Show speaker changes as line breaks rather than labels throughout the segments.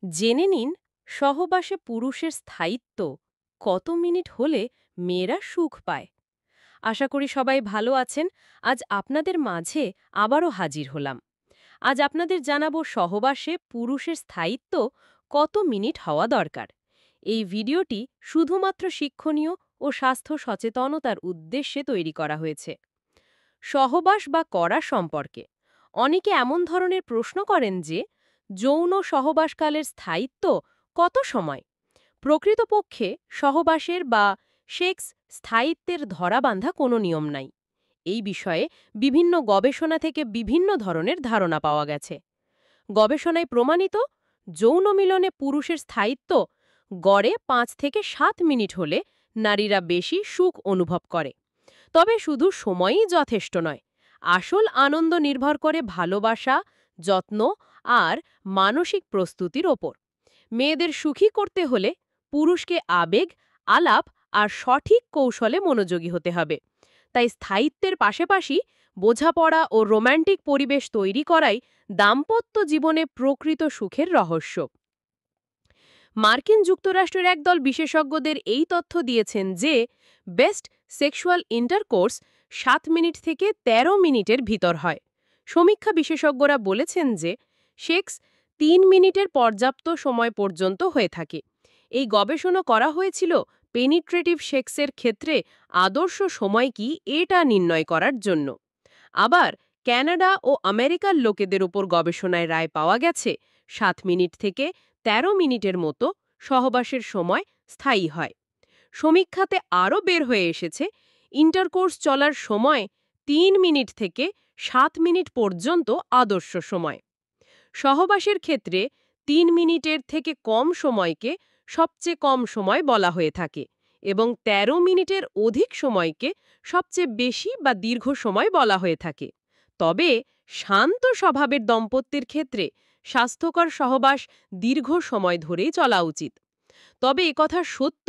জেনে নিন সহবাসে পুরুষের স্থায়িত্ব কত মিনিট হলে মেয়েরা সুখ পায়। আশা করি সবাই ভালো আছেন। আজ আপনাদের মাঝে আবারও হাজির হলাম। আজ আপনাদের জানাবো সহবাসে পুরুষের স্থায়িত্ব কত মিনিট হওয়া দরকার। এই ভিডিওটি শুধুমাত্র শিক্ষণীয় ও স্বাস্থ্য সচেতনতার উদ্দেশ্যে তৈরি করা হয়েছে। সহবাস বা করা সম্পর্কে অনেকে এমন ধরনের প্রশ্ন করেন যে যৌন সহবাসকালের স্থায়িত্ব কত সময়। প্রকৃতপক্ষে সহবাসের বা সেক্স স্থায়িত্বের ধরাবাঁধা কোনো নিয়ম নাই। এই বিষয়ে বিভিন্ন গবেষণা থেকে বিভিন্ন ধরনের ধারণা পাওয়া গেছে। গবেষণায় প্রমাণিত যৌন মিলনে পুরুষের স্থায়িত্ব গড়ে ৫ থেকে ৭ মিনিট হলে নারীরা বেশি সুখ অনুভব করে। তবে শুধু সময়ই যথেষ্ট নয়। আসল আনন্দ নির্ভর করে ভালোবাসা, যত্ন আর মানসিক প্রস্তুতির ওপর। মেয়েদের সুখী করতে হলে পুরুষকে আবেগ, আলাপ আর সঠিক কৌশলে মনোযোগী হতে হবে। তাই স্থায়িত্বের পাশাপাশি বোঝাপড়া ও রোম্যান্টিক পরিবেশ তৈরি করাই দাম্পত্য জীবনে প্রকৃত সুখের রহস্য। মার্কিন যুক্তরাষ্ট্রের একদল বিশেষজ্ঞদের এই তথ্য দিয়েছেন যে বেস্ট সেক্সুয়াল ইন্টারকোর্স ৭ মিনিট থেকে ১৩ মিনিটের ভিতর হয়। সমীক্ষা বিশেষজ্ঞরা বলেছেন যে সেক্স ৩ মিনিটের পর্যাপ্ত সময় পর্যন্ত হয়ে থাকে। এই গবেষণা করা হয়েছিল পেনিট্রেটিভ সেক্সের ক্ষেত্রে আদর্শ সময় কি এটা নির্ণয় করার জন্য। আবার কানাডা ও আমেরিকার লোকেদের উপর গবেষণায় রায় পাওয়া গেছে ৭ মিনিট থেকে ১৩ মিনিটের মতো সহবাসের সময় স্থায়ী হয়। সমীক্ষাতে আরও বের হয়ে এসেছে ইন্টারকোর্স চলার সময় ৩ মিনিট থেকে ৭ মিনিট পর্যন্ত আদর্শ সময়। সহবাসের ক্ষেত্রে ৩ মিনিটের থেকে কম সময়কে সবচেয়ে কম সময় বলা হয়ে থাকে এবং ১৩ মিনিটের অধিক সময়কে সবচেয়ে বেশি বা দীর্ঘ সময় বলা হয়ে থাকে। তবে শান্ত স্বভাবের দম্পতির ক্ষেত্রে স্বাস্থ্যকর সহবাস দীর্ঘ সময় ধরেই চলা উচিত। তবে একথা সত্য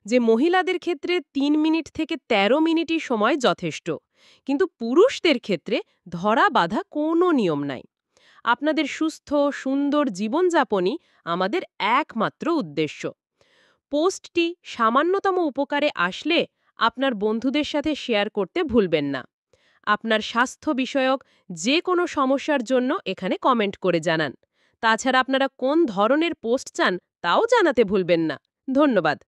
যে মহিলাদের ক্ষেত্রে ৩ মিনিট থেকে ১৩ মিনিটই সময় যথেষ্ট, কিন্তু পুরুষদের ক্ষেত্রে ধরা বাঁধা কোনো নিয়ম নাই। আপনাদের সুস্থ সুন্দর জীবনযাপনই আমাদের একমাত্র উদ্দেশ্য। পোস্টটি সামান্যতম উপকারে আসলে আপনার বন্ধুদের সাথে শেয়ার করতে ভুলবেন না। আপনার স্বাস্থ্য বিষয়ক যে কোনো সমস্যার জন্য এখানে কমেন্ট করে জানান। তাছাড়া আপনারা কোন ধরনের পোস্ট চান তাও জানাতে ভুলবেন না। ধন্যবাদ।